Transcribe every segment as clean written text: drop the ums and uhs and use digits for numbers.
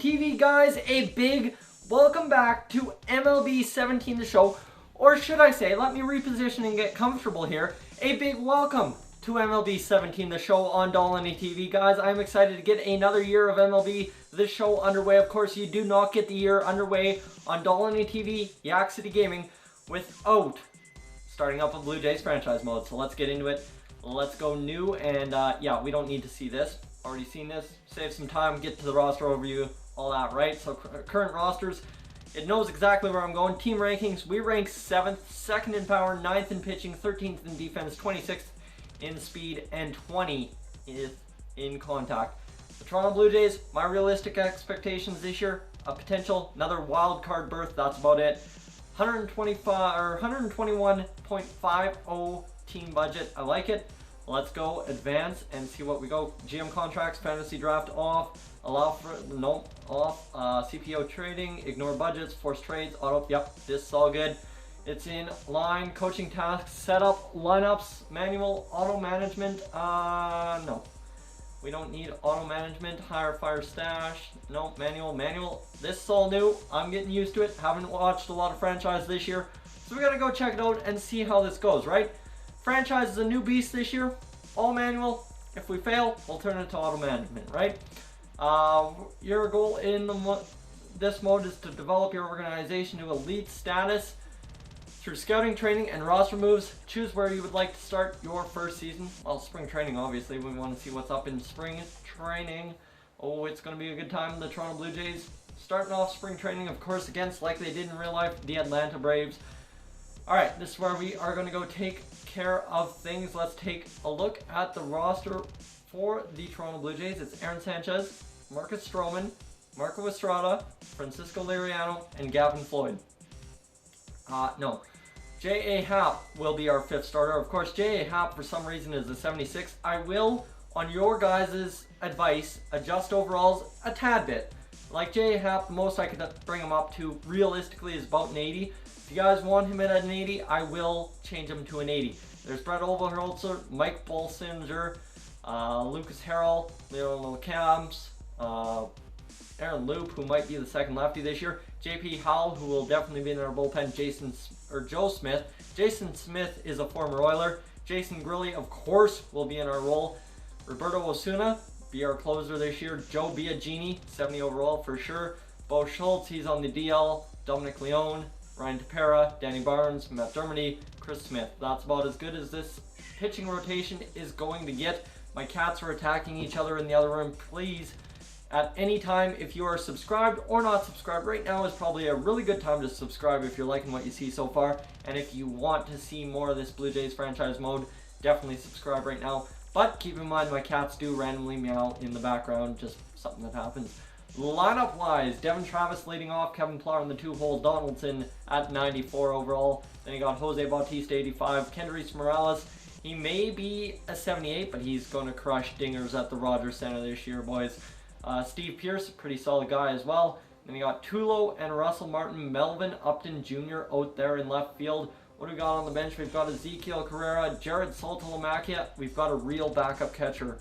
TV, guys, a big welcome back to MLB 17 the show, or should I say, let me reposition and get comfortable here, a big welcome to MLB 17 the show on Dolynny TV. Guys, I'm excited to get another year of MLB the show underway. Of course, you do not get the year underway on Dolynny TV, Yak City Gaming, without starting up a Blue Jays franchise mode. So let's get into it. Let's go new, and yeah, we don't need to see this. Already seen this. Save some time, get to the roster overview, all that, right? So current rosters, it knows exactly where I'm going. Team rankings, we rank 7th, 2nd in power, 9th in pitching, 13th in defense, 26th in speed, and 20th in contact. The Toronto Blue Jays, my realistic expectations this year, a potential another wild card berth, that's about it. 125 or 121.50 team budget, I like it. Let's go advance and see what we go. GM contracts, fantasy draft off, allow for no off, CPO trading, ignore budgets, force trades, auto. Yep, this is all good. It's in line. Coaching tasks, setup, lineups, manual, auto management. No, we don't need auto management. Hire, fire, stash. No, manual. This is all new. I'm getting used to it. Haven't watched a lot of franchise this year, so we gotta go check it out and see how this goes, right? Franchise is a new beast this year, all manual. If we fail, we'll turn it to auto management, right? Your goal in this mode is to develop your organization to elite status through scouting, training, and roster moves. Choose where you would like to start your first season. Well, spring training, obviously. We want to see what's up in spring training. Oh, it's going to be a good time. The Toronto Blue Jays starting off spring training, of course, against, like they did in real life, the Atlanta Braves. All right, this is where we are going to go take care of things. Let's take a look at the roster for the Toronto Blue Jays. It's Aaron Sanchez, Marcus Stroman, Marco Estrada, Francisco Liriano, and Gavin Floyd. No, J.A. Happ will be our 5th starter. Of course, J.A. Happ for some reason is a 76. I will, on your guys' advice, adjust overalls a tad bit. Like J.A. Happ, the most I could bring him up to realistically is about an 80. If you guys want him at an 80, I will change him to an 80. There's Brett Overholzer, Mike Bolsinger, Lucas Harrell, Leo Camps, Aaron Loop, who might be the second lefty this year, JP Howell, who will definitely be in our bullpen, Joe Smith. Jason Smith is a former Oiler. Jason Grilly, of course, will be in our role. Roberto Osuna, be our closer this year. Joe Biagini, 70 overall for sure. Bo Schultz, he's on the DL. Dominic Leone, Ryan Tepera, Danny Barnes, Matt Dermody, Chris Smith. That's about as good as this pitching rotation is going to get. My cats are attacking each other in the other room. Please, at any time, if you are subscribed or not subscribed, right now is probably a really good time to subscribe if you're liking what you see so far. And if you want to see more of this Blue Jays franchise mode, definitely subscribe right now. But keep in mind, my cats do randomly meow in the background, just something that happens. Lineup wise, Devin Travis leading off, Kevin Pillar in the 2-hole, Donaldson at 94 overall. Then you got Jose Bautista 85, Kendrys Morales. He may be a 78, but he's going to crush dingers at the Rogers Center this year, boys. Steve Pearce, pretty solid guy as well. Then you got Tulo and Russell Martin, Melvin Upton Jr. out there in left field. What do we got on the bench? We've got Ezekiel Carrera, Jared Saltalamacchia. We've got a real backup catcher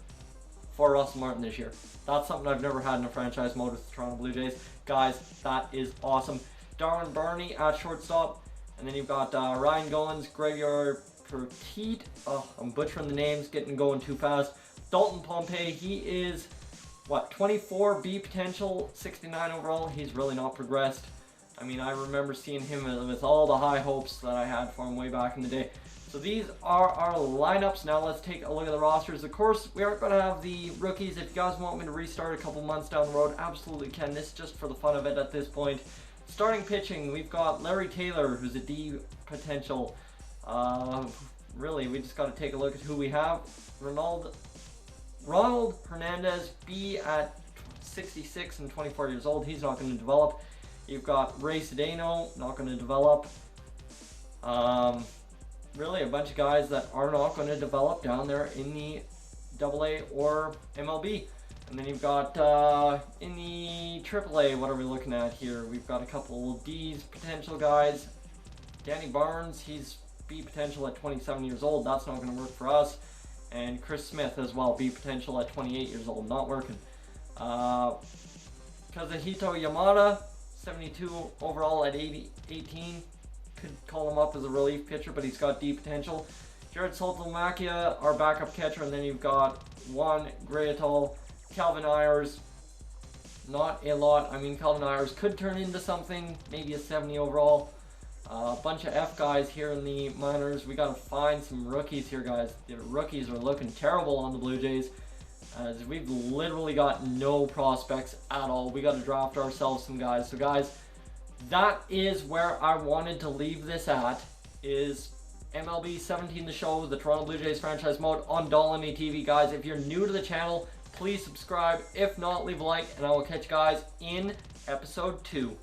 for Russell Martin this year. That's something I've never had in a franchise mode with the Toronto Blue Jays. Guys, that is awesome. Darwin Barney at shortstop. And then you've got Ryan Goins, Graveyard Petit. Oh, I'm butchering the names, getting going too fast. Dalton Pompey, he is, what, 24 B potential, 69 overall. He's really not progressed. I mean, I remember seeing him with all the high hopes that I had for him way back in the day. So these are our lineups. Now let's take a look at the rosters. Of course, we aren't going to have the rookies. If you guys want me to restart a couple months down the road, absolutely can. This is just for the fun of it at this point. Starting pitching, we've got Larry Taylor, who's a D potential. Really, we just got to take a look at who we have. Ronald Hernandez, B at 66 and 24 years old. He's not going to develop. You've got Ray Cedeno, not going to develop. Really a bunch of guys that are not going to develop down there in the AA or MLB. And then you've got in the AAA, what are we looking at here? We've got a couple D's potential guys. Danny Barnes, he's B potential at 27 years old. That's not going to work for us. And Chris Smith as well, B potential at 28 years old. Not working. Kazuhito Yamada, 72 overall at 18. Could call him up as a relief pitcher, but he's got deep potential. Jared Saltalamacchia, our backup catcher, and then you've got Juan Greatal, Calvin Ayers. Not a lot. I mean, Calvin Ayers could turn into something, maybe a 70 overall. A bunch of F guys here in the minors. We got to find some rookies here, guys. The rookies are looking terrible on the Blue Jays, as we've literally got no prospects at all. We got to draft ourselves some guys. So, guys, that is where I wanted to leave this at, is MLB 17 The Show, the Toronto Blue Jays franchise mode on Dolynny TV. Guys, if you're new to the channel, please subscribe. If not, leave a like, and I will catch you guys in episode 2.